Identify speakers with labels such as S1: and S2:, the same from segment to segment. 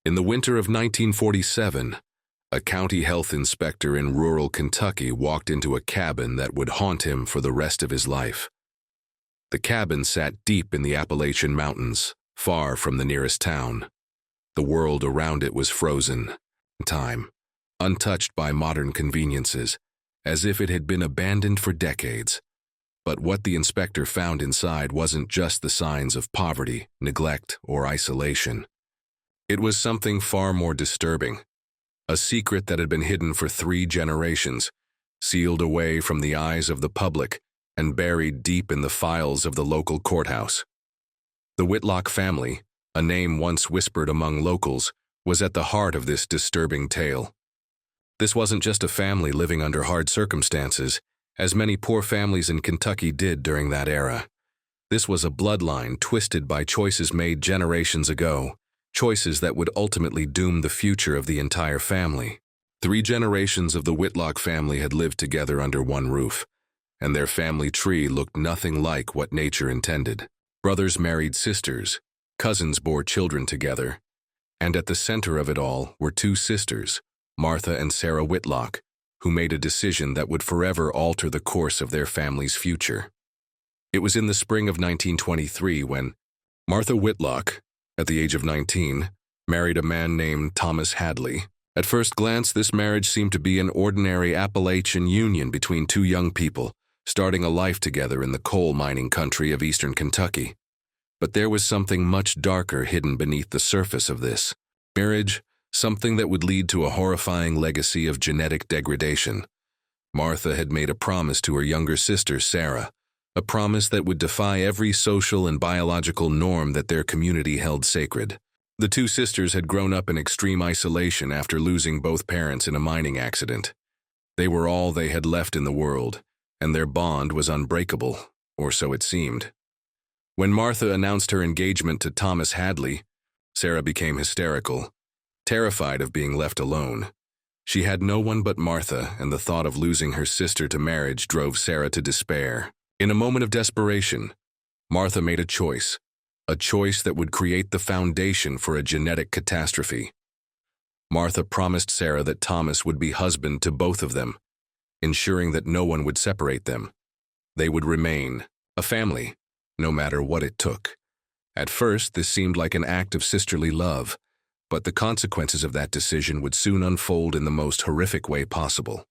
S1: In the winter of 1947, a county health inspector in rural Kentucky walked into a cabin that would haunt him for the rest of his life. The cabin sat deep in the Appalachian Mountains, far from the nearest town. The world around it was frozen in time, untouched by modern conveniences, as if it had been abandoned for decades. But what the inspector found inside wasn't just the signs of poverty, neglect, or isolation. It was something far more disturbing, a secret that had been hidden for 3 generations, sealed away from the eyes of the public and buried deep in the files of the local courthouse. The Whitlock family, a name once whispered among locals, was at the heart of this disturbing tale. This wasn't just a family living under hard circumstances, as many poor families in Kentucky did during that era. This was a bloodline twisted by choices made generations ago, choices that would ultimately doom the future of the entire family. 3 generations of the Whitlock family had lived together under one roof, and their family tree looked nothing like what nature intended. Brothers married sisters, cousins bore children together, and at the center of it all were 2 sisters, Martha and Sarah Whitlock, who made a decision that would forever alter the course of their family's future. It was in the spring of 1923 when Martha Whitlock, at the age of 19, married a man named Thomas Hadley. At first glance, this marriage seemed to be an ordinary Appalachian union between 2 young people, starting a life together in the coal mining country of eastern Kentucky. But there was something much darker hidden beneath the surface of this marriage, something that would lead to a horrifying legacy of genetic degradation. Martha had made a promise to her younger sister, Sarah, a promise that would defy every social and biological norm that their community held sacred. The 2 sisters had grown up in extreme isolation after losing both parents in a mining accident. They were all they had left in the world, and their bond was unbreakable, or so it seemed. When Martha announced her engagement to Thomas Hadley, Sarah became hysterical, terrified of being left alone. She had no one but Martha, and the thought of losing her sister to marriage drove Sarah to despair. In a moment of desperation, Martha made a choice that would create the foundation for a genetic catastrophe. Martha promised Sarah that Thomas would be husband to both of them, ensuring that no one would separate them. They would remain a family, no matter what it took. At first, this seemed like an act of sisterly love, but the consequences of that decision would soon unfold in the most horrific way possible.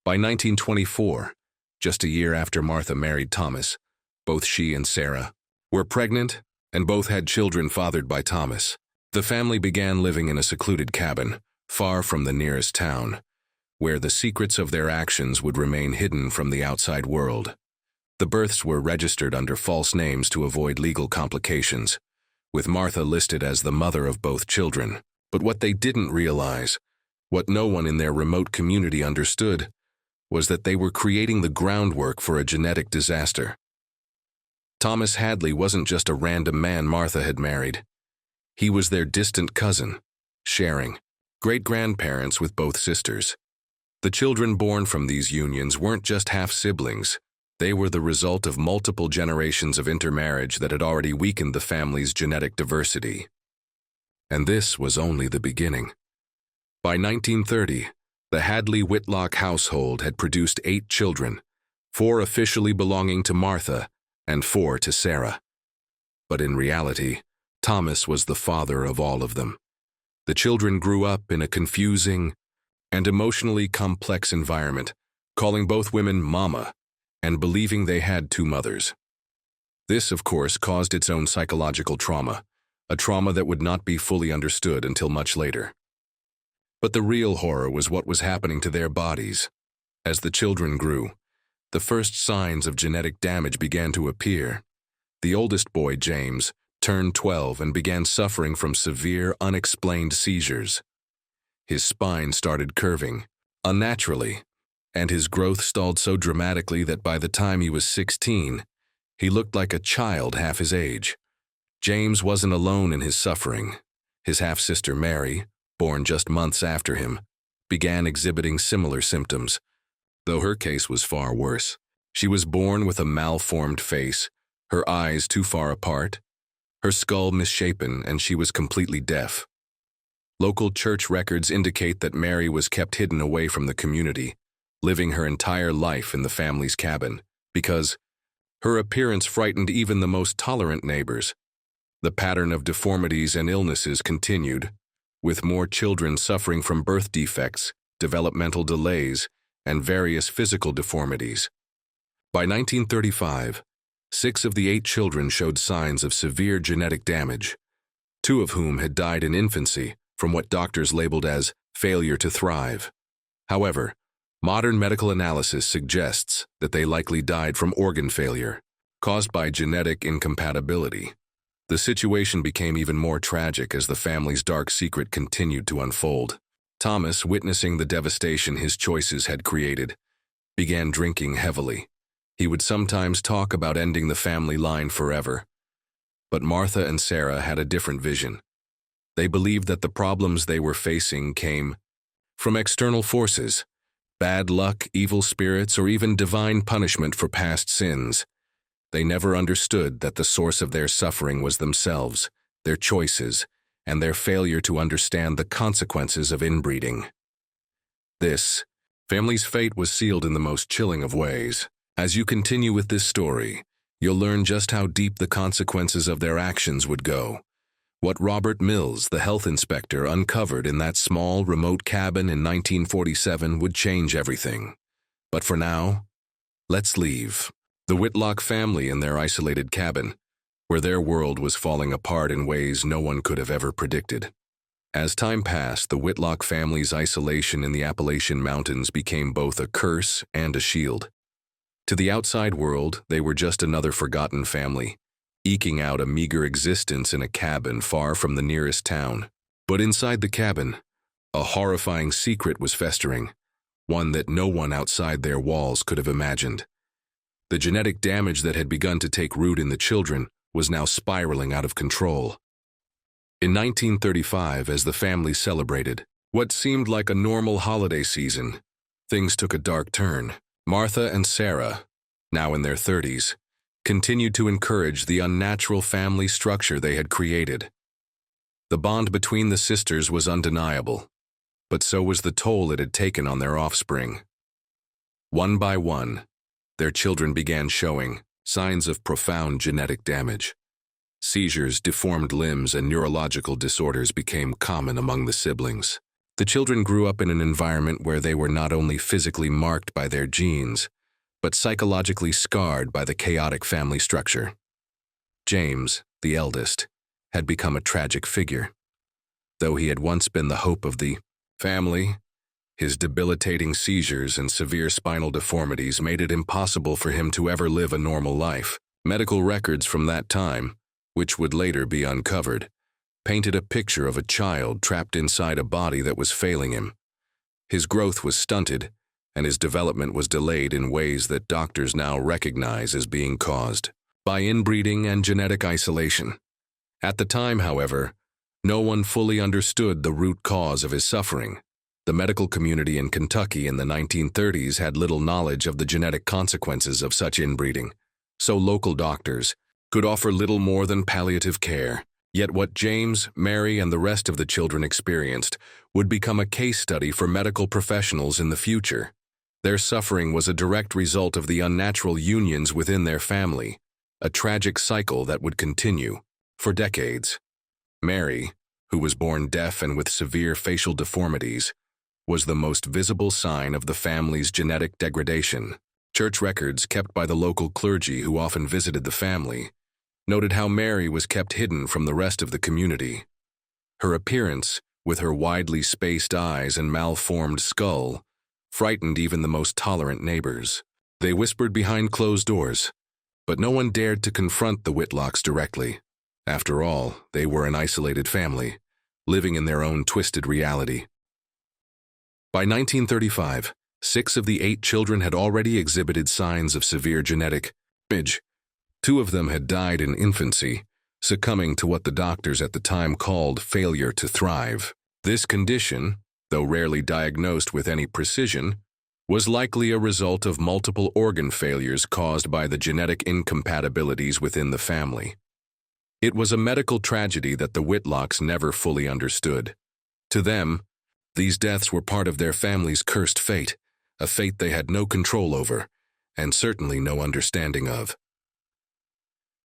S1: By 1924, just a year after Martha married Thomas, both she and Sarah were pregnant, and both had children fathered by Thomas. The family began living in a secluded cabin, far from the nearest town, where the secrets of their actions would remain hidden from the outside world. The births were registered under false names to avoid legal complications, with Martha listed as the mother of both children. But what they didn't realize, what no one in their remote community understood, was that they were creating the groundwork for a genetic disaster. Thomas Hadley wasn't just a random man Martha had married. He was their distant cousin, sharing great-grandparents with both sisters. The children born from these unions weren't just half-siblings. They were the result of multiple generations of intermarriage that had already weakened the family's genetic diversity. And this was only the beginning. By 1930, the Hadley-Whitlock household had produced 8 children, 4 officially belonging to Martha and 4 to Sarah. But in reality, Thomas was the father of all of them. The children grew up in a confusing and emotionally complex environment, calling both women Mama and believing they had 2 mothers. This, of course, caused its own psychological trauma, a trauma that would not be fully understood until much later. But the real horror was what was happening to their bodies. As the children grew, the first signs of genetic damage began to appear. The oldest boy, James, turned 12 and began suffering from severe, unexplained seizures. His spine started curving, unnaturally, and his growth stalled so dramatically that by the time he was 16, he looked like a child half his age. James wasn't alone in his suffering. His half-sister Mary, born just months after him, began exhibiting similar symptoms, though her case was far worse. She was born with a malformed face, her eyes too far apart, her skull misshapen, and she was completely deaf. Local church records indicate that Mary was kept hidden away from the community, living her entire life in the family's cabin, because her appearance frightened even the most tolerant neighbors. The pattern of deformities and illnesses continued, with more children suffering from birth defects, developmental delays, and various physical deformities. By 1935, 6 of the 8 children showed signs of severe genetic damage, 2 of whom had died in infancy from what doctors labeled as failure to thrive. However, modern medical analysis suggests that they likely died from organ failure, caused by genetic incompatibility. The situation became even more tragic as the family's dark secret continued to unfold. Thomas, witnessing the devastation his choices had created, began drinking heavily. He would sometimes talk about ending the family line forever. But Martha and Sarah had a different vision. They believed that the problems they were facing came from external forces, bad luck, evil spirits, or even divine punishment for past sins. They never understood that the source of their suffering was themselves, their choices, and their failure to understand the consequences of inbreeding. This family's fate was sealed in the most chilling of ways. As you continue with this story, you'll learn just how deep the consequences of their actions would go. What Robert Mills, the health inspector, uncovered in that small, remote cabin in 1947 would change everything. But for now, let's leave the Whitlock family in their isolated cabin, where their world was falling apart in ways no one could have ever predicted. As time passed, the Whitlock family's isolation in the Appalachian Mountains became both a curse and a shield. To the outside world, they were just another forgotten family, eking out a meager existence in a cabin far from the nearest town. But inside the cabin, a horrifying secret was festering, one that no one outside their walls could have imagined. The genetic damage that had begun to take root in the children was now spiraling out of control. In 1935, as the family celebrated what seemed like a normal holiday season, things took a dark turn. Martha and Sarah, now in their 30s, continued to encourage the unnatural family structure they had created. The bond between the sisters was undeniable, but so was the toll it had taken on their offspring. One by one, their children began showing signs of profound genetic damage. Seizures, deformed limbs, and neurological disorders became common among the siblings. The children grew up in an environment where they were not only physically marked by their genes, but psychologically scarred by the chaotic family structure. James, the eldest, had become a tragic figure. Though he had once been the hope of the family, his debilitating seizures and severe spinal deformities made it impossible for him to ever live a normal life. Medical records from that time, which would later be uncovered, painted a picture of a child trapped inside a body that was failing him. His growth was stunted, and his development was delayed in ways that doctors now recognize as being caused by inbreeding and genetic isolation. At the time, however, no one fully understood the root cause of his suffering. The medical community in Kentucky in the 1930s had little knowledge of the genetic consequences of such inbreeding, so local doctors could offer little more than palliative care. Yet what James, Mary, and the rest of the children experienced would become a case study for medical professionals in the future. Their suffering was a direct result of the unnatural unions within their family, a tragic cycle that would continue for decades. Mary, who was born deaf and with severe facial deformities, was the most visible sign of the family's genetic degradation. Church records kept by the local clergy who often visited the family noted how Mary was kept hidden from the rest of the community. Her appearance, with her widely spaced eyes and malformed skull, frightened even the most tolerant neighbors. They whispered behind closed doors, but no one dared to confront the Whitlocks directly. After all, they were an isolated family, living in their own twisted reality. By 1935, 6 of the 8 children had already exhibited signs of severe genetic damage. 2 of them had died in infancy, succumbing to what the doctors at the time called failure to thrive. This condition, though rarely diagnosed with any precision, was likely a result of multiple organ failures caused by the genetic incompatibilities within the family. It was a medical tragedy that the Whitlocks never fully understood. To them, these deaths were part of their family's cursed fate, a fate they had no control over, and certainly no understanding of.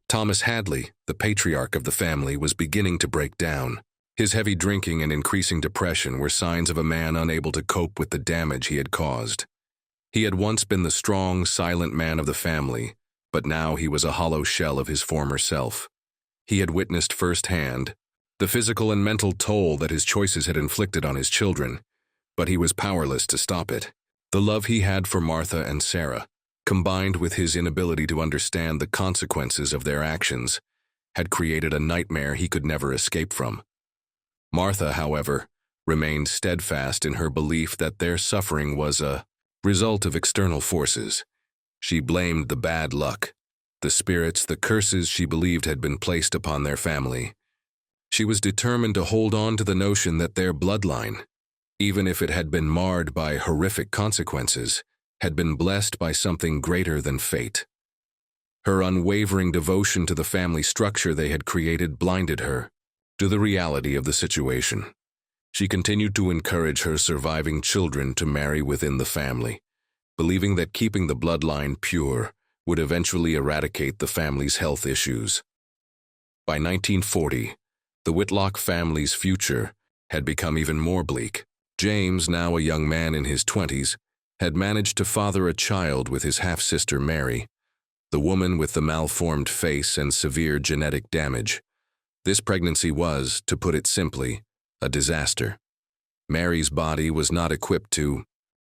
S1: Thomas Hadley, the patriarch of the family, was beginning to break down. His heavy drinking and increasing depression were signs of a man unable to cope with the damage he had caused. He had once been the strong, silent man of the family, but now he was a hollow shell of his former self. He had witnessed firsthand the physical and mental toll that his choices had inflicted on his children, but he was powerless to stop it. The love he had for Martha and Sarah, combined with his inability to understand the consequences of their actions, had created a nightmare he could never escape from. Martha, however, remained steadfast in her belief that their suffering was a result of external forces. She blamed the bad luck, the spirits, the curses she believed had been placed upon their family. She was determined to hold on to the notion that their bloodline, even if it had been marred by horrific consequences, had been blessed by something greater than fate. Her unwavering devotion to the family structure they had created blinded her to the reality of the situation. She continued to encourage her surviving children to marry within the family, believing that keeping the bloodline pure would eventually eradicate the family's health issues. By 1940, the Whitlock family's future had become even more bleak. James, now a young man in his 20s, had managed to father a child with his half-sister Mary, the woman with the malformed face and severe genetic damage. This pregnancy was, to put it simply, a disaster. Mary's body was not equipped to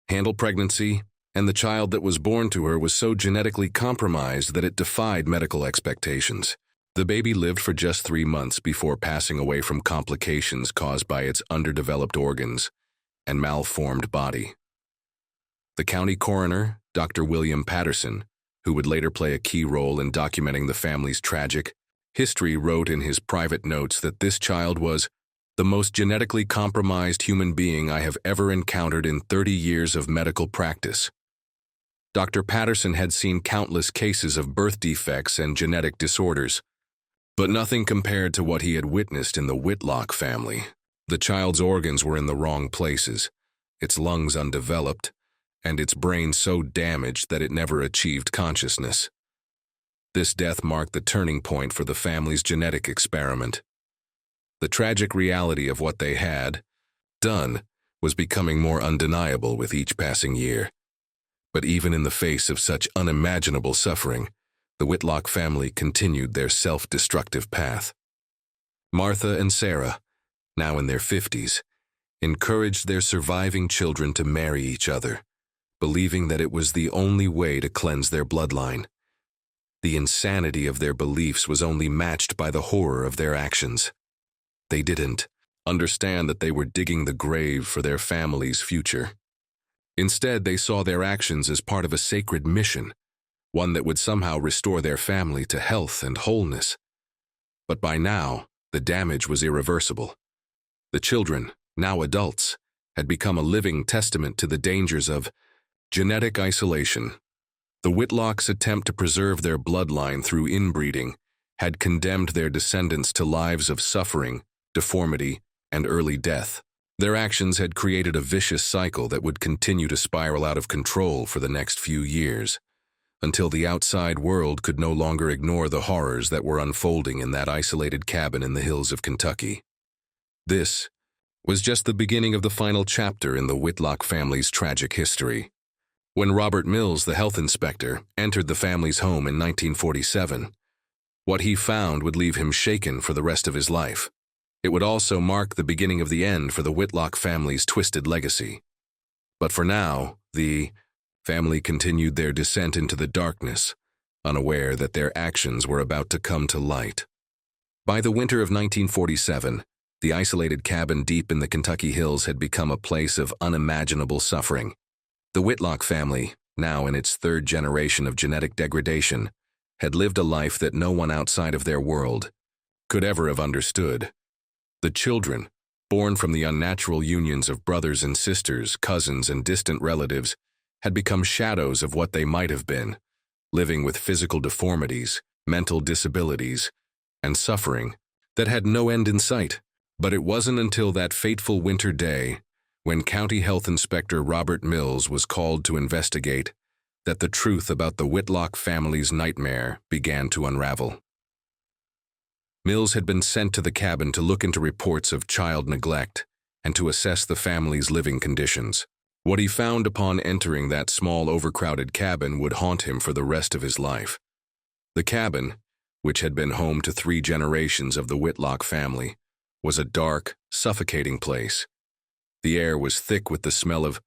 S1: handle pregnancy, and the child that was born to her was so genetically compromised that it defied medical expectations. The baby lived for just 3 months before passing away from complications caused by its underdeveloped organs and malformed body. The county coroner, Dr. William Patterson, who would later play a key role in documenting the family's tragic history, wrote in his private notes that this child was the most genetically compromised human being I have ever encountered in 30 years of medical practice. Dr. Patterson had seen countless cases of birth defects and genetic disorders, but nothing compared to what he had witnessed in the Whitlock family. The child's organs were in the wrong places, its lungs undeveloped, and its brain so damaged that it never achieved consciousness. This death marked the turning point for the family's genetic experiment. The tragic reality of what they had done was becoming more undeniable with each passing year. But even in the face of such unimaginable suffering, the Whitlock family continued their self-destructive path. Martha and Sarah, now in their 50s, encouraged their surviving children to marry each other, believing that it was the only way to cleanse their bloodline. The insanity of their beliefs was only matched by the horror of their actions. They didn't understand that they were digging the grave for their family's future. Instead, they saw their actions as part of a sacred mission, one that would somehow restore their family to health and wholeness. But by now, the damage was irreversible. The children, now adults, had become a living testament to the dangers of genetic isolation. The Whitlocks' attempt to preserve their bloodline through inbreeding had condemned their descendants to lives of suffering, deformity, and early death. Their actions had created a vicious cycle that would continue to spiral out of control for the next few years, until the outside world could no longer ignore the horrors that were unfolding in that isolated cabin in the hills of Kentucky. This was just the beginning of the final chapter in the Whitlock family's tragic history. When Robert Mills, the health inspector, entered the family's home in 1947, what he found would leave him shaken for the rest of his life. It would also mark the beginning of the end for the Whitlock family's twisted legacy. But for now, the family continued their descent into the darkness, unaware that their actions were about to come to light. By the winter of 1947, the isolated cabin deep in the Kentucky hills had become a place of unimaginable suffering. The Whitlock family, now in its 3rd generation of genetic degradation, had lived a life that no one outside of their world could ever have understood. The children, born from the unnatural unions of brothers and sisters, cousins, and distant relatives, had become shadows of what they might have been, living with physical deformities, mental disabilities, and suffering that had no end in sight. But it wasn't until that fateful winter day, when County Health Inspector Robert Mills was called to investigate, that the truth about the Whitlock family's nightmare began to unravel. Mills had been sent to the cabin to look into reports of child neglect and to assess the family's living conditions. What he found upon entering that small, overcrowded cabin would haunt him for the rest of his life. The cabin, which had been home to 3 generations of the Whitlock family, was a dark, suffocating place. The air was thick with the smell of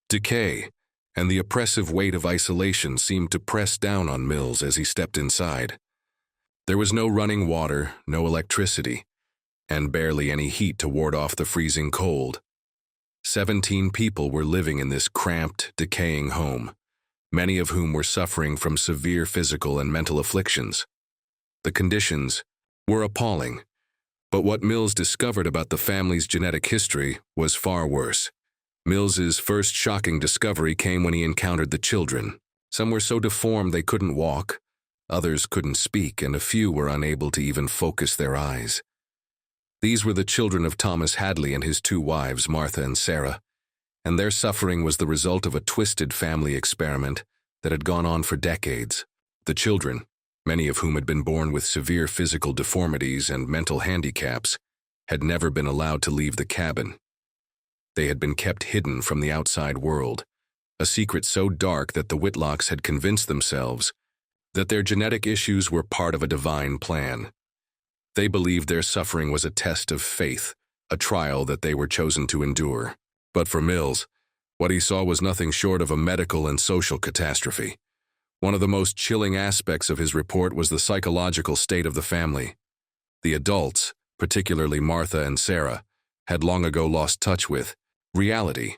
S1: decay, and the oppressive weight of isolation seemed to press down on Mills as he stepped inside. There was no running water, no electricity, and barely any heat to ward off the freezing cold. 17 people were living in this cramped, decaying home, many of whom were suffering from severe physical and mental afflictions. The conditions were appalling, but what Mills discovered about the family's genetic history was far worse. Mills's first shocking discovery came when he encountered the children. Some were so deformed they couldn't walk, others couldn't speak, and a few were unable to even focus their eyes. These were the children of Thomas Hadley and his 2 wives, Martha and Sarah, and their suffering was the result of a twisted family experiment that had gone on for decades. The children, many of whom had been born with severe physical deformities and mental handicaps, had never been allowed to leave the cabin. They had been kept hidden from the outside world, a secret so dark that the Whitlocks had convinced themselves that their genetic issues were part of a divine plan. They believed their suffering was a test of faith, a trial that they were chosen to endure. But for Mills, what he saw was nothing short of a medical and social catastrophe. One of the most chilling aspects of his report was the psychological state of the family. The adults, particularly Martha and Sarah, had long ago lost touch with reality.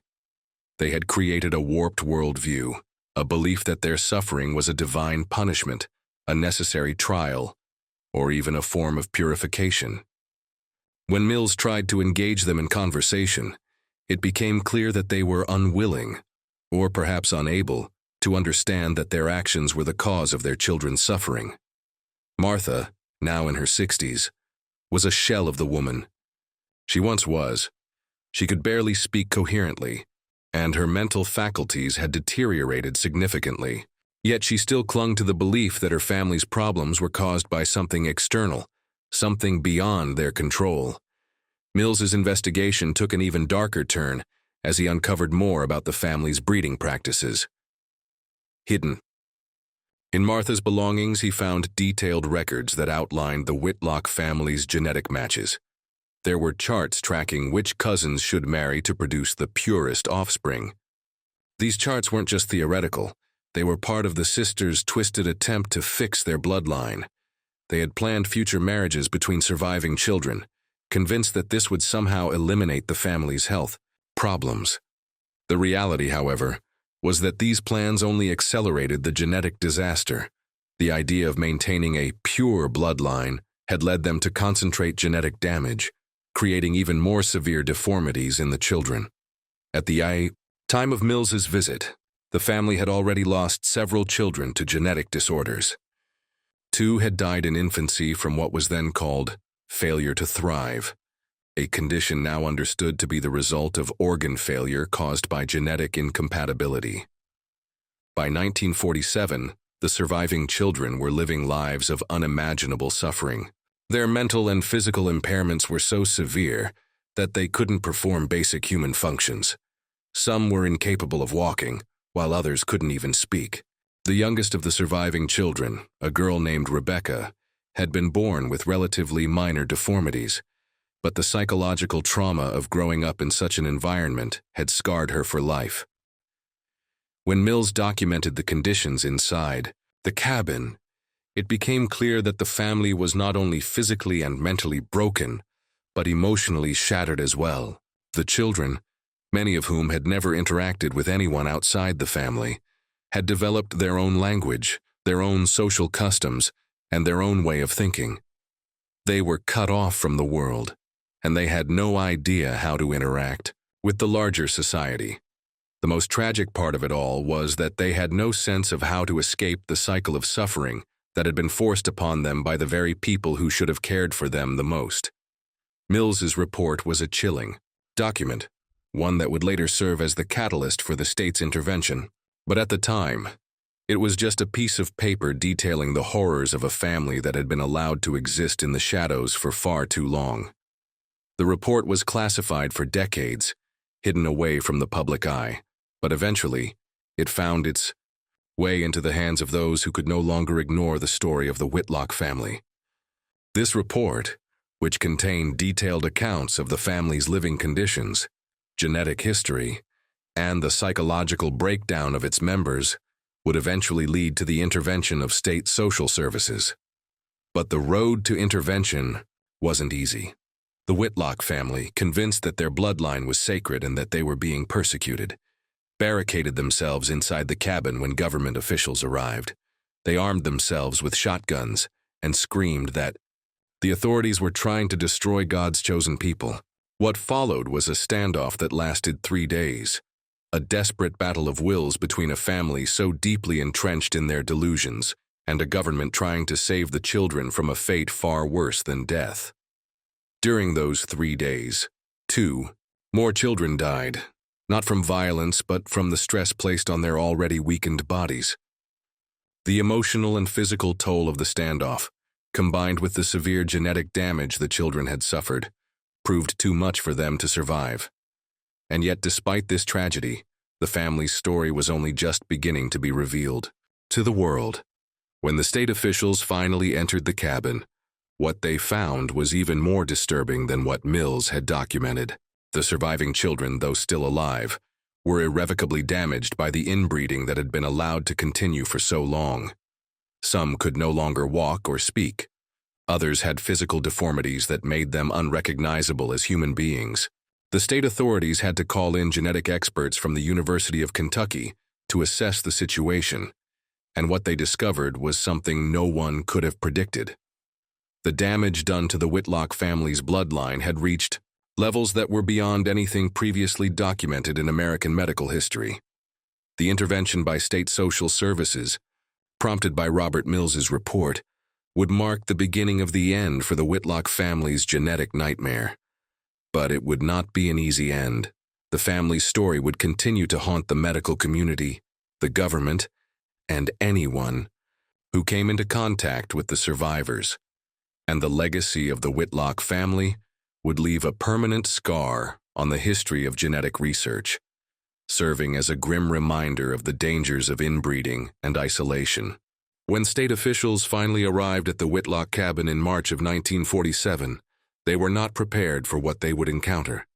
S1: They had created a warped worldview, a belief that their suffering was a divine punishment, a necessary trial, or even a form of purification. When Mills tried to engage them in conversation, it became clear that they were unwilling, or perhaps unable, to understand that their actions were the cause of their children's suffering. Martha, now in her 60s, was a shell of the woman she once was. She could barely speak coherently, and her mental faculties had deteriorated significantly. Yet she still clung to the belief that her family's problems were caused by something external, something beyond their control. Mills's investigation took an even darker turn as he uncovered more about the family's breeding practices. Hidden. In Martha's belongings, he found detailed records that outlined the Whitlock family's genetic matches. There were charts tracking which cousins should marry to produce the purest offspring. These charts weren't just theoretical. They were part of the sisters' twisted attempt to fix their bloodline. They had planned future marriages between surviving children, convinced that this would somehow eliminate the family's health problems. The reality, however, was that these plans only accelerated the genetic disaster. The idea of maintaining a pure bloodline had led them to concentrate genetic damage, creating even more severe deformities in the children. At the time of Mills's visit, the family had already lost several children to genetic disorders. 2 had died in infancy from what was then called failure to thrive, a condition now understood to be the result of organ failure caused by genetic incompatibility. By 1947, the surviving children were living lives of unimaginable suffering. Their mental and physical impairments were so severe that they couldn't perform basic human functions. Some were incapable of walking, while others couldn't even speak. The youngest of the surviving children, a girl named Rebecca, had been born with relatively minor deformities, but the psychological trauma of growing up in such an environment had scarred her for life. When Mills documented the conditions inside the cabin, it became clear that the family was not only physically and mentally broken, but emotionally shattered as well. The children, many of whom had never interacted with anyone outside the family, had developed their own language, their own social customs, and their own way of thinking. They were cut off from the world, and they had no idea how to interact with the larger society. The most tragic part of it all was that they had no sense of how to escape the cycle of suffering that had been forced upon them by the very people who should have cared for them the most. Mills's report was a chilling document, one that would later serve as the catalyst for the state's intervention. But at the time, it was just a piece of paper detailing the horrors of a family that had been allowed to exist in the shadows for far too long. The report was classified for decades, hidden away from the public eye, but eventually, it found its way into the hands of those who could no longer ignore the story of the Whitlock family. This report, which contained detailed accounts of the family's living conditions, genetic history, and the psychological breakdown of its members, would eventually lead to the intervention of state social services. But the road to intervention wasn't easy. The Whitlock family, convinced that their bloodline was sacred and that they were being persecuted, barricaded themselves inside the cabin when government officials arrived. They armed themselves with shotguns and screamed that the authorities were trying to destroy God's chosen people. What followed was a standoff that lasted 3 days, a desperate battle of wills between a family so deeply entrenched in their delusions and a government trying to save the children from a fate far worse than death. During those 3 days, 2 more children died, not from violence but from the stress placed on their already weakened bodies. The emotional and physical toll of the standoff, combined with the severe genetic damage the children had suffered, proved too much for them to survive. And yet, despite this tragedy, the family's story was only just beginning to be revealed to the world. When the state officials finally entered the cabin, what they found was even more disturbing than what Mills had documented. The surviving children, though still alive, were irrevocably damaged by the inbreeding that had been allowed to continue for so long. Some could no longer walk or speak. Others had physical deformities that made them unrecognizable as human beings. The state authorities had to call in genetic experts from the University of Kentucky to assess the situation, and what they discovered was something no one could have predicted. The damage done to the Whitlock family's bloodline had reached levels that were beyond anything previously documented in American medical history. The intervention by state social services, prompted by Robert Mills's report, would mark the beginning of the end for the Whitlock family's genetic nightmare. But it would not be an easy end. The family's story would continue to haunt the medical community, the government, and anyone who came into contact with the survivors. And the legacy of the Whitlock family would leave a permanent scar on the history of genetic research, serving as a grim reminder of the dangers of inbreeding and isolation. When state officials finally arrived at the Whitlock cabin in March of 1947, they were not prepared for what they would encounter.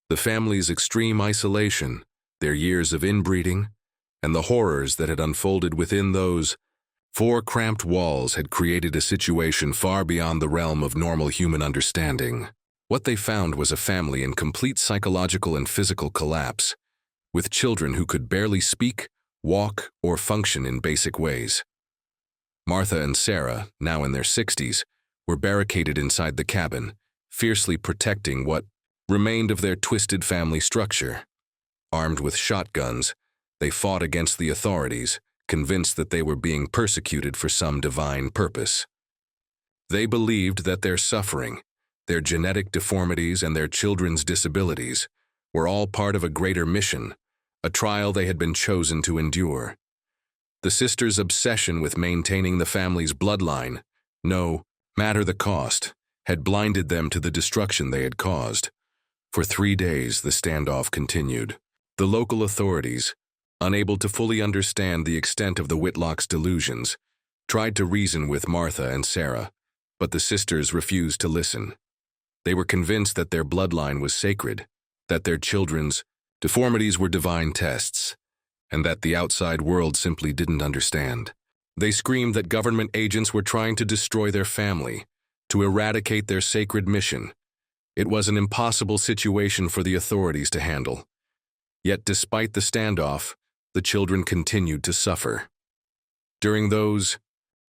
S1: The family's extreme isolation, their years of inbreeding, and the horrors that had unfolded within those 4 cramped walls had created a situation far beyond the realm of normal human understanding. What they found was a family in complete psychological and physical collapse, with children who could barely speak, walk, or function in basic ways. Martha and Sarah, now in their 60s, were barricaded inside the cabin, fiercely protecting what remained of their twisted family structure. Armed with shotguns, they fought against the authorities, convinced that they were being persecuted for some divine purpose. They believed that their suffering, their genetic deformities, and their children's disabilities were all part of a greater mission, a trial they had been chosen to endure. The sisters' obsession with maintaining the family's bloodline, no matter the cost, had blinded them to the destruction they had caused. For 3 days, the standoff continued. The local authorities, unable to fully understand the extent of the Whitlocks' delusions, tried to reason with Martha and Sarah, but the sisters refused to listen. They were convinced that their bloodline was sacred, that their children's deformities were divine tests, and that the outside world simply didn't understand. They screamed that government agents were trying to destroy their family, to eradicate their sacred mission. It was an impossible situation for the authorities to handle. Yet despite the standoff, the children continued to suffer. During those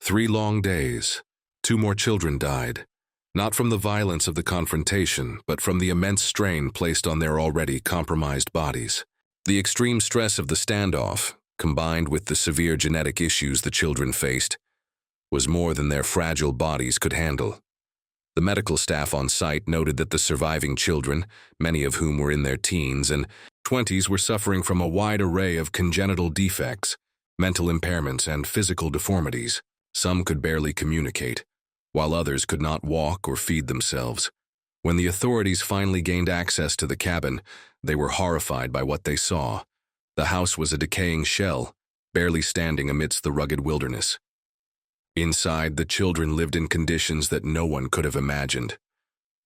S1: 3 long days, 2 more children died, not from the violence of the confrontation, but from the immense strain placed on their already compromised bodies. The extreme stress of the standoff, combined with the severe genetic issues the children faced, was more than their fragile bodies could handle. The medical staff on site noted that the surviving children, many of whom were in their teens and 20s, were suffering from a wide array of congenital defects, mental impairments, and physical deformities. Some could barely communicate, while others could not walk or feed themselves. When the authorities finally gained access to the cabin, they were horrified by what they saw. The house was a decaying shell, barely standing amidst the rugged wilderness. Inside, the children lived in conditions that no one could have imagined.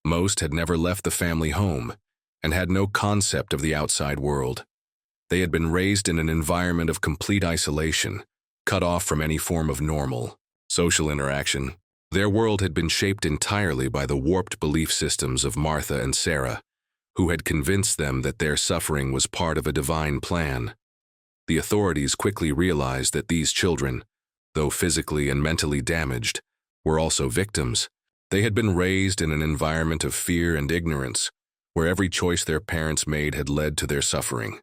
S1: Most had never left the family home and had no concept of the outside world. They had been raised in an environment of complete isolation, cut off from any form of normal social interaction. Their world had been shaped entirely by the warped belief systems of Martha and Sarah, who had convinced them that their suffering was part of a divine plan. The authorities quickly realized that these children, though physically and mentally damaged, were also victims. They had been raised in an environment of fear and ignorance, where every choice their parents made had led to their suffering.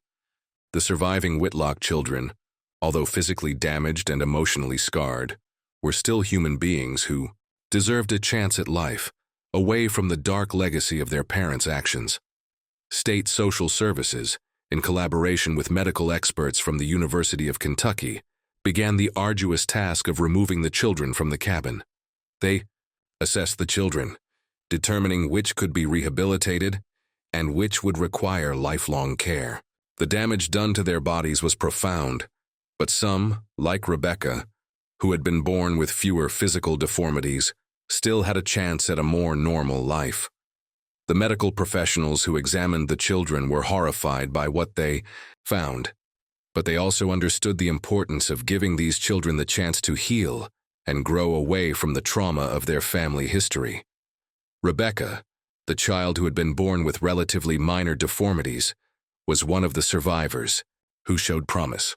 S1: The surviving Whitlock children, although physically damaged and emotionally scarred, were still human beings who deserved a chance at life, away from the dark legacy of their parents' actions. State Social Services, in collaboration with medical experts from the University of Kentucky, began the arduous task of removing the children from the cabin. They assessed the children, determining which could be rehabilitated and which would require lifelong care. The damage done to their bodies was profound, but some, like Rebecca, who had been born with fewer physical deformities, still had a chance at a more normal life. The medical professionals who examined the children were horrified by what they found, but they also understood the importance of giving these children the chance to heal and grow away from the trauma of their family history. Rebecca, the child who had been born with relatively minor deformities, was one of the survivors who showed promise.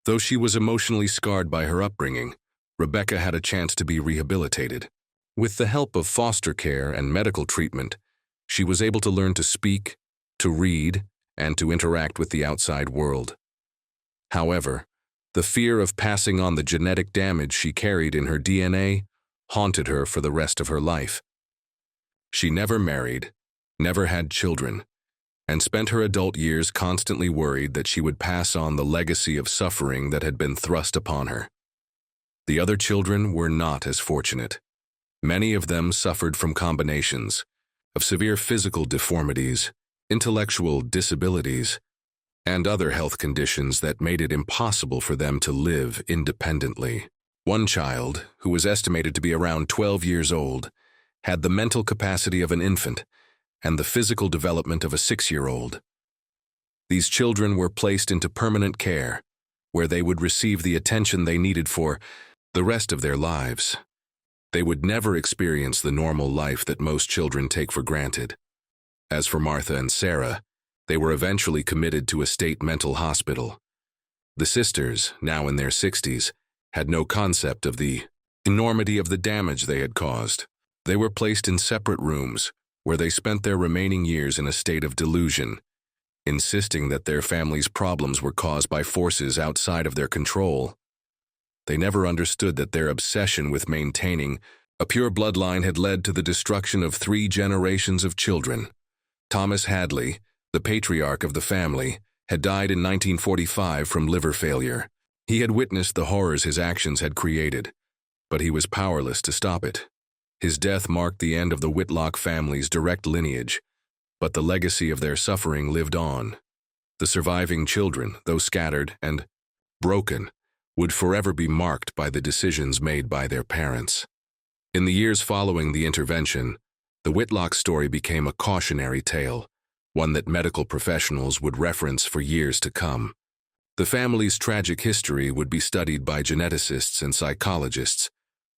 S1: Though she was emotionally scarred by her upbringing, Rebecca had a chance to be rehabilitated. With the help of foster care and medical treatment, she was able to learn to speak, to read, and to interact with the outside world. However, the fear of passing on the genetic damage she carried in her DNA haunted her for the rest of her life. She never married, never had children, and spent her adult years constantly worried that she would pass on the legacy of suffering that had been thrust upon her. The other children were not as fortunate. Many of them suffered from combinations of severe physical deformities, intellectual disabilities, and other health conditions that made it impossible for them to live independently. One child, who was estimated to be around 12 years old, had the mental capacity of an infant and the physical development of a 6-year-old. These children were placed into permanent care, where they would receive the attention they needed for the rest of their lives. They would never experience the normal life that most children take for granted. As for Martha and Sarah, they were eventually committed to a state mental hospital. The sisters, now in their 60s, had no concept of the enormity of the damage they had caused. They were placed in separate rooms, where they spent their remaining years in a state of delusion, insisting that their family's problems were caused by forces outside of their control. They never understood that their obsession with maintaining a pure bloodline had led to the destruction of 3 generations of children. Thomas Hadley, the patriarch of the family, had died in 1945 from liver failure. He had witnessed the horrors his actions had created, but he was powerless to stop it. His death marked the end of the Whitlock family's direct lineage, but the legacy of their suffering lived on. The surviving children, though scattered and broken, would forever be marked by the decisions made by their parents. In the years following the intervention, the Whitlock story became a cautionary tale, one that medical professionals would reference for years to come. The family's tragic history would be studied by geneticists and psychologists,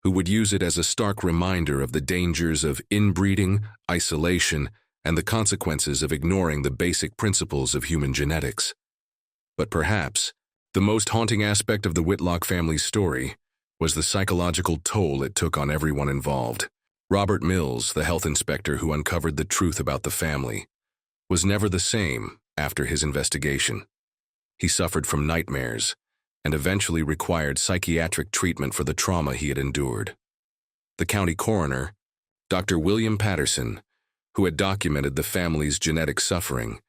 S1: who would use it as a stark reminder of the dangers of inbreeding, isolation, and the consequences of ignoring the basic principles of human genetics. But perhaps, the most haunting aspect of the Whitlock family's story was the psychological toll it took on everyone involved. Robert Mills, the health inspector who uncovered the truth about the family, was never the same after his investigation. He suffered from nightmares, and eventually required psychiatric treatment for the trauma he had endured. The county coroner, Dr. William Patterson, who had documented the family's genetic suffering,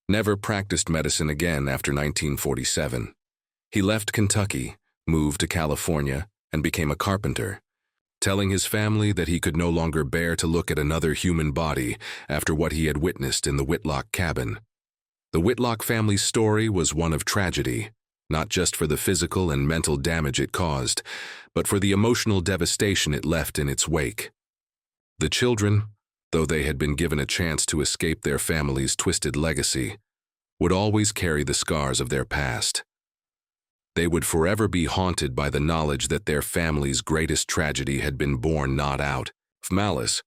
S1: never practiced medicine again after 1947. He left Kentucky, moved to California, and became a carpenter, telling his family that he could no longer bear to look at another human body after what he had witnessed in the Whitlock cabin. The Whitlock family's story was one of tragedy, not just for the physical and mental damage it caused, but for the emotional devastation it left in its wake. The children, though they had been given a chance to escape their family's twisted legacy, would always carry the scars of their past. They would forever be haunted by the knowledge that their family's greatest tragedy had been born not out of malice,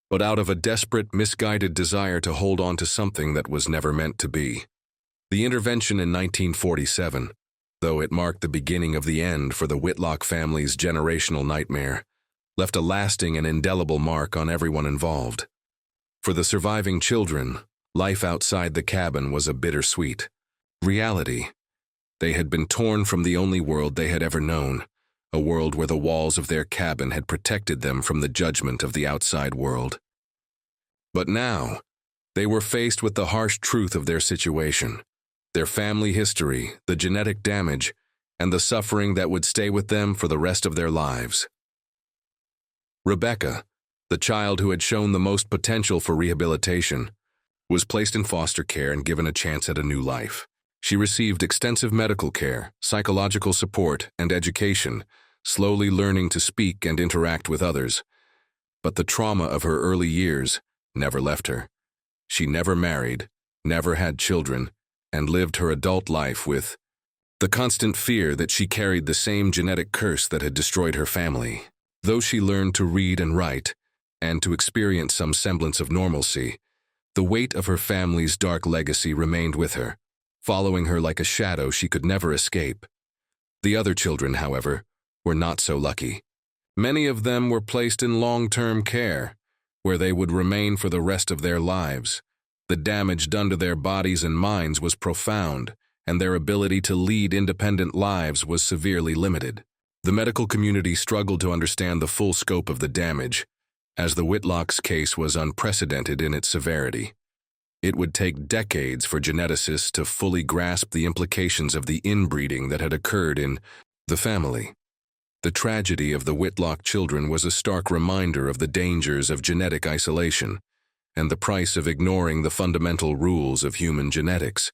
S1: but out of a desperate, misguided desire to hold on to something that was never meant to be. The intervention in 1947, though it marked the beginning of the end for the Whitlock family's generational nightmare, left a lasting and indelible mark on everyone involved. For the surviving children, life outside the cabin was a bittersweet reality. They had been torn from the only world they had ever known, a world where the walls of their cabin had protected them from the judgment of the outside world. But now, they were faced with the harsh truth of their situation, their family history, the genetic damage, and the suffering that would stay with them for the rest of their lives. Rebecca, the child who had shown the most potential for rehabilitation, was placed in foster care and given a chance at a new life. She received extensive medical care, psychological support, and education, slowly learning to speak and interact with others. But the trauma of her early years never left her. She never married, never had children, and lived her adult life with the constant fear that she carried the same genetic curse that had destroyed her family. Though she learned to read and write, and to experience some semblance of normalcy, the weight of her family's dark legacy remained with her, following her like a shadow she could never escape. The other children, however, were not so lucky. Many of them were placed in long-term care, where they would remain for the rest of their lives. The damage done to their bodies and minds was profound, and their ability to lead independent lives was severely limited. The medical community struggled to understand the full scope of the damage, as the Whitlock's case was unprecedented in its severity. It would take decades for geneticists to fully grasp the implications of the inbreeding that had occurred in the family. The tragedy of the Whitlock children was a stark reminder of the dangers of genetic isolation and the price of ignoring the fundamental rules of human genetics.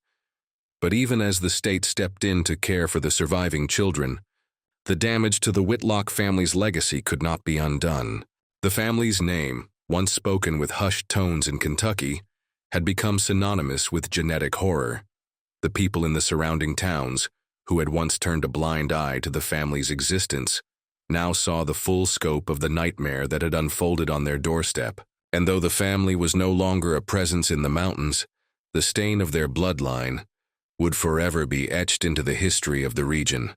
S1: But even as the state stepped in to care for the surviving children, the damage to the Whitlock family's legacy could not be undone. The family's name, once spoken with hushed tones in Kentucky, had become synonymous with genetic horror. The people in the surrounding towns, who had once turned a blind eye to the family's existence, now saw the full scope of the nightmare that had unfolded on their doorstep. And though the family was no longer a presence in the mountains, the stain of their bloodline would forever be etched into the history of the region.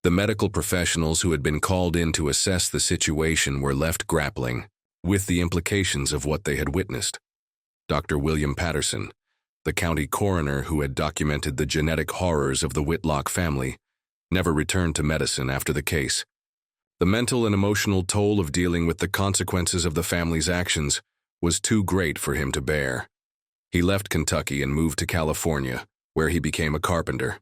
S1: The medical professionals who had been called in to assess the situation were left grappling with the implications of what they had witnessed. Dr. William Patterson, the county coroner who had documented the genetic horrors of the Whitlock family, never returned to medicine after the case. The mental and emotional toll of dealing with the consequences of the family's actions was too great for him to bear. He left Kentucky and moved to California, where he became a carpenter.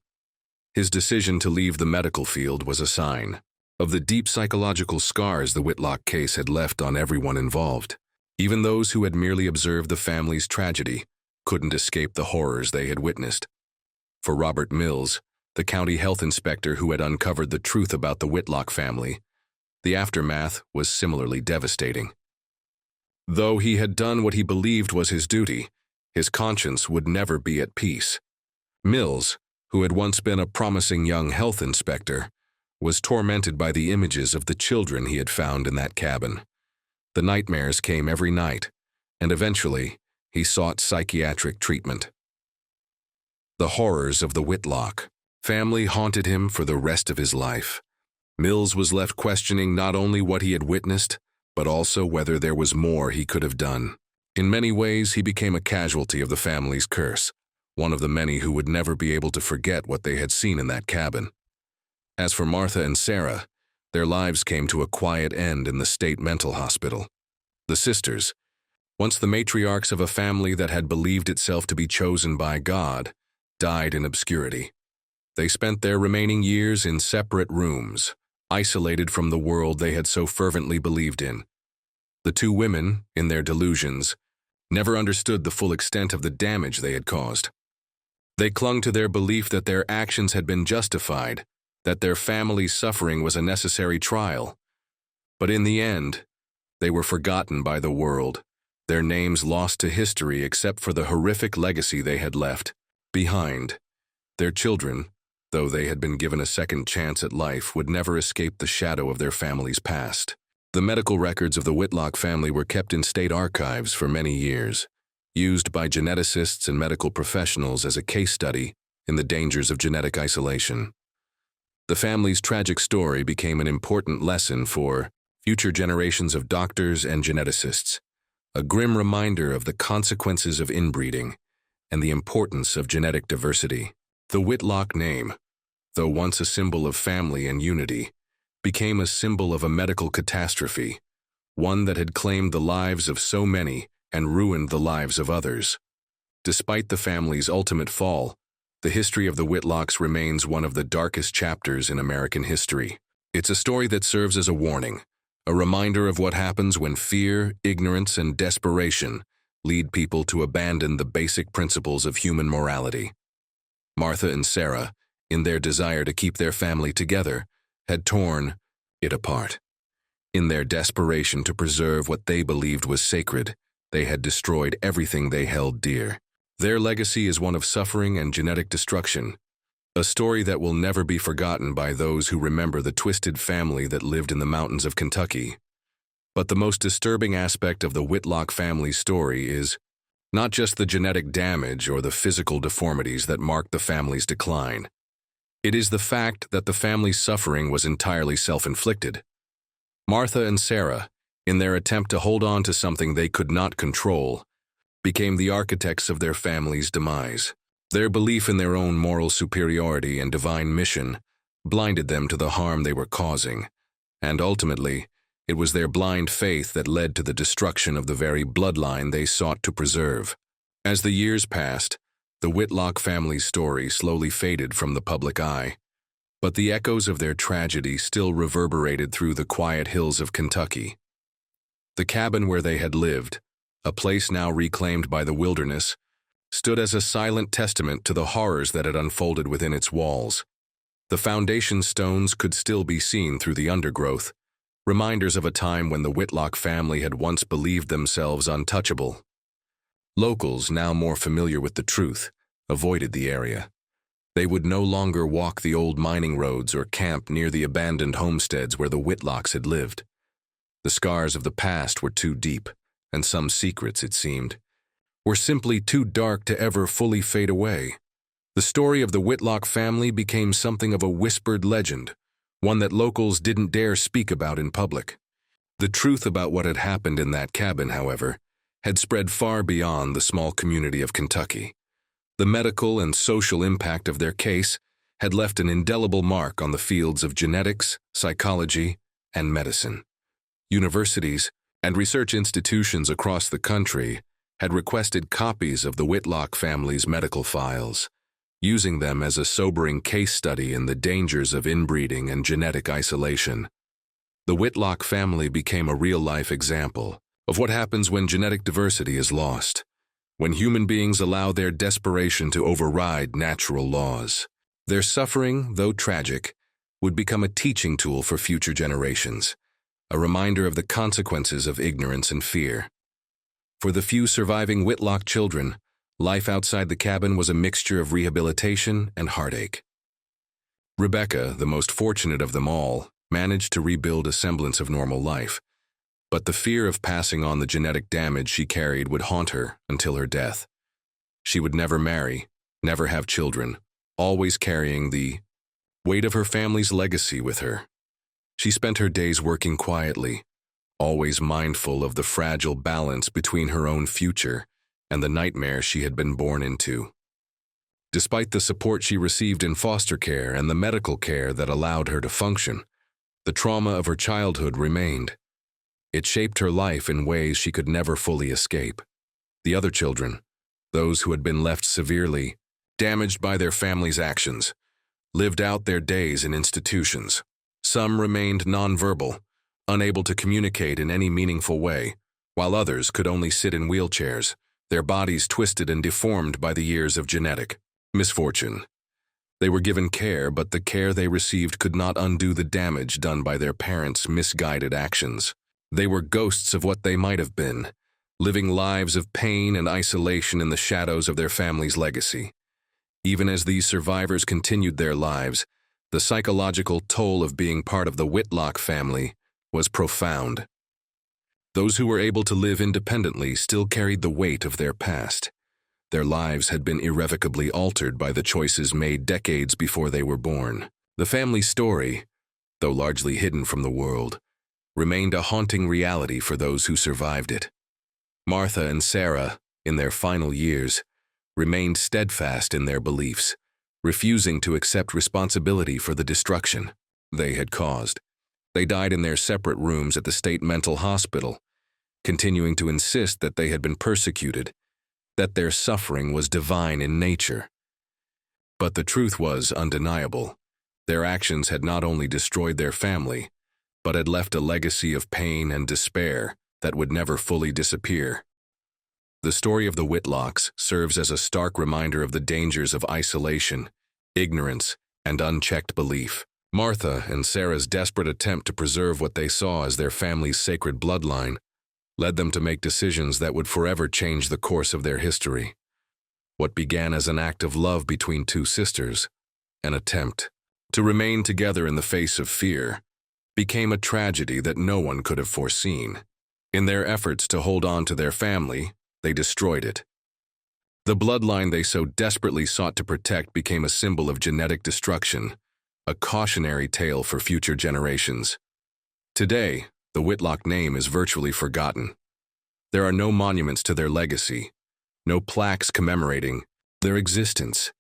S1: His decision to leave the medical field was a sign of the deep psychological scars the Whitlock case had left on everyone involved. Even those who had merely observed the family's tragedy couldn't escape the horrors they had witnessed. For Robert Mills, the county health inspector who had uncovered the truth about the Whitlock family, the aftermath was similarly devastating. Though he had done what he believed was his duty, his conscience would never be at peace. Mills, who had once been a promising young health inspector, was tormented by the images of the children he had found in that cabin. The nightmares came every night, and eventually, he sought psychiatric treatment. The horrors of the Whitlock family haunted him for the rest of his life. Mills was left questioning not only what he had witnessed, but also whether there was more he could have done. In many ways, he became a casualty of the family's curse, one of the many who would never be able to forget what they had seen in that cabin. As for Martha and Sarah, their lives came to a quiet end in the state mental hospital. The sisters, once the matriarchs of a family that had believed itself to be chosen by God, died in obscurity. They spent their remaining years in separate rooms, isolated from the world they had so fervently believed in. The two women, in their delusions, never understood the full extent of the damage they had caused. They clung to their belief that their actions had been justified, that their family's suffering was a necessary trial. But in the end, they were forgotten by the world, their names lost to history except for the horrific legacy they had left behind. Their children, though they had been given a second chance at life, would never escape the shadow of their family's past. The medical records of the Whitlock family were kept in state archives for many years, used by geneticists and medical professionals as a case study in the dangers of genetic isolation. The family's tragic story became an important lesson for future generations of doctors and geneticists, a grim reminder of the consequences of inbreeding and the importance of genetic diversity. The Whitlock name, though once a symbol of family and unity, became a symbol of a medical catastrophe, one that had claimed the lives of so many and ruined the lives of others. Despite the family's ultimate fall, the history of the Whitlocks remains one of the darkest chapters in American history. It's a story that serves as a warning, a reminder of what happens when fear, ignorance, and desperation lead people to abandon the basic principles of human morality. Martha and Sarah, in their desire to keep their family together, had torn it apart. In their desperation to preserve what they believed was sacred, they had destroyed everything they held dear. Their legacy is one of suffering and genetic destruction, a story that will never be forgotten by those who remember the twisted family that lived in the mountains of Kentucky. But the most disturbing aspect of the Whitlock family's story is not just the genetic damage or the physical deformities that marked the family's decline. It is the fact that the family's suffering was entirely self-inflicted. Martha and Sarah, in their attempt to hold on to something they could not control, became the architects of their family's demise. Their belief in their own moral superiority and divine mission blinded them to the harm they were causing, and ultimately, it was their blind faith that led to the destruction of the very bloodline they sought to preserve. As the years passed, the Whitlock family's story slowly faded from the public eye, but the echoes of their tragedy still reverberated through the quiet hills of Kentucky. The cabin where they had lived, a place now reclaimed by the wilderness, stood as a silent testament to the horrors that had unfolded within its walls. The foundation stones could still be seen through the undergrowth, reminders of a time when the Whitlock family had once believed themselves untouchable. Locals, now more familiar with the truth, avoided the area. They would no longer walk the old mining roads or camp near the abandoned homesteads where the Whitlocks had lived. The scars of the past were too deep, and some secrets, it seemed, were simply too dark to ever fully fade away. The story of the Whitlock family became something of a whispered legend, one that locals didn't dare speak about in public. The truth about what had happened in that cabin, however, had spread far beyond the small community of Kentucky. The medical and social impact of their case had left an indelible mark on the fields of genetics, psychology, and medicine. Universities and research institutions across the country had requested copies of the Whitlock family's medical files, using them as a sobering case study in the dangers of inbreeding and genetic isolation. The Whitlock family became a real-life example of what happens when genetic diversity is lost, when human beings allow their desperation to override natural laws. Their suffering, though tragic, would become a teaching tool for future generations, a reminder of the consequences of ignorance and fear. For the few surviving Whitlock children, life outside the cabin was a mixture of rehabilitation and heartache. Rebecca, the most fortunate of them all, managed to rebuild a semblance of normal life, but the fear of passing on the genetic damage she carried would haunt her until her death. She would never marry, never have children, always carrying the weight of her family's legacy with her. She spent her days working quietly, always mindful of the fragile balance between her own future and the nightmare she had been born into. Despite the support she received in foster care and the medical care that allowed her to function, the trauma of her childhood remained. It shaped her life in ways she could never fully escape. The other children, those who had been left severely damaged by their family's actions, lived out their days in institutions. Some remained nonverbal, unable to communicate in any meaningful way, while others could only sit in wheelchairs, their bodies twisted and deformed by the years of genetic misfortune. They were given care, but the care they received could not undo the damage done by their parents' misguided actions. They were ghosts of what they might have been, living lives of pain and isolation in the shadows of their family's legacy. Even as these survivors continued their lives, the psychological toll of being part of the Whitlock family was profound. Those who were able to live independently still carried the weight of their past. Their lives had been irrevocably altered by the choices made decades before they were born. The family story, though largely hidden from the world, remained a haunting reality for those who survived it. Martha and Sarah, in their final years, remained steadfast in their beliefs, refusing to accept responsibility for the destruction they had caused. They died in their separate rooms at the state mental hospital, continuing to insist that they had been persecuted, that their suffering was divine in nature. But the truth was undeniable. Their actions had not only destroyed their family, but had left a legacy of pain and despair that would never fully disappear. The story of the Whitlocks serves as a stark reminder of the dangers of isolation, ignorance, and unchecked belief. Martha and Sarah's desperate attempt to preserve what they saw as their family's sacred bloodline led them to make decisions that would forever change the course of their history. What began as an act of love between two sisters, an attempt to remain together in the face of fear, became a tragedy that no one could have foreseen. In their efforts to hold on to their family, they destroyed it. The bloodline they so desperately sought to protect became a symbol of genetic destruction, a cautionary tale for future generations. Today, the Whitlock name is virtually forgotten. There are no monuments to their legacy, no plaques commemorating their existence.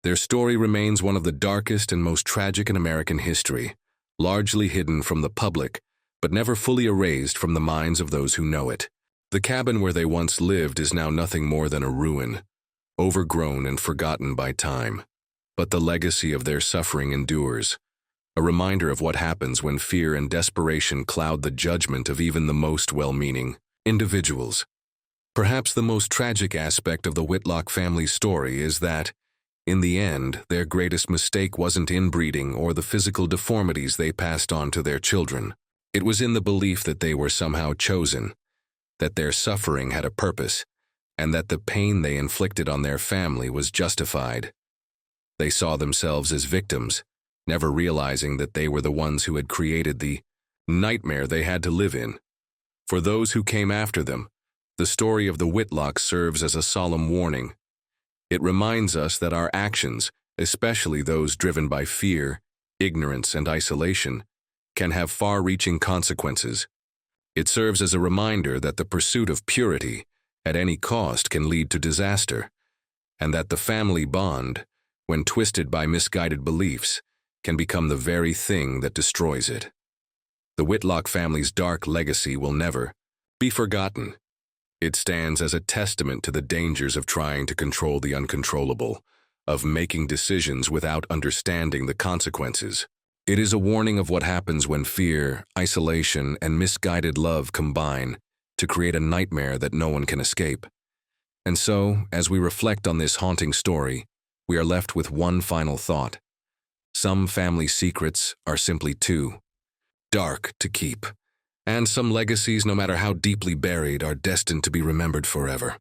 S1: Their story remains one of the darkest and most tragic in American history, largely hidden from the public, but never fully erased from the minds of those who know it. The cabin where they once lived is now nothing more than a ruin, overgrown and forgotten by time. But the legacy of their suffering endures, a reminder of what happens when fear and desperation cloud the judgment of even the most well-meaning individuals. Perhaps the most tragic aspect of the Whitlock family story is that, in the end, their greatest mistake wasn't inbreeding or the physical deformities they passed on to their children. It was in the belief that they were somehow chosen, that their suffering had a purpose, and that the pain they inflicted on their family was justified. They saw themselves as victims, never realizing that they were the ones who had created the nightmare they had to live in. For those who came after them, the story of the Whitlocks serves as a solemn warning. It reminds us that our actions, especially those driven by fear, ignorance, and isolation, can have far-reaching consequences. It serves as a reminder that the pursuit of purity, at any cost, can lead to disaster, and that the family bond, when twisted by misguided beliefs, can become the very thing that destroys it. The Whitlock family's dark legacy will never be forgotten. It stands as a testament to the dangers of trying to control the uncontrollable, of making decisions without understanding the consequences. It is a warning of what happens when fear, isolation, and misguided love combine to create a nightmare that no one can escape. And so, as we reflect on this haunting story, we are left with one final thought. Some family secrets are simply too dark to keep, and some legacies, no matter how deeply buried, are destined to be remembered forever.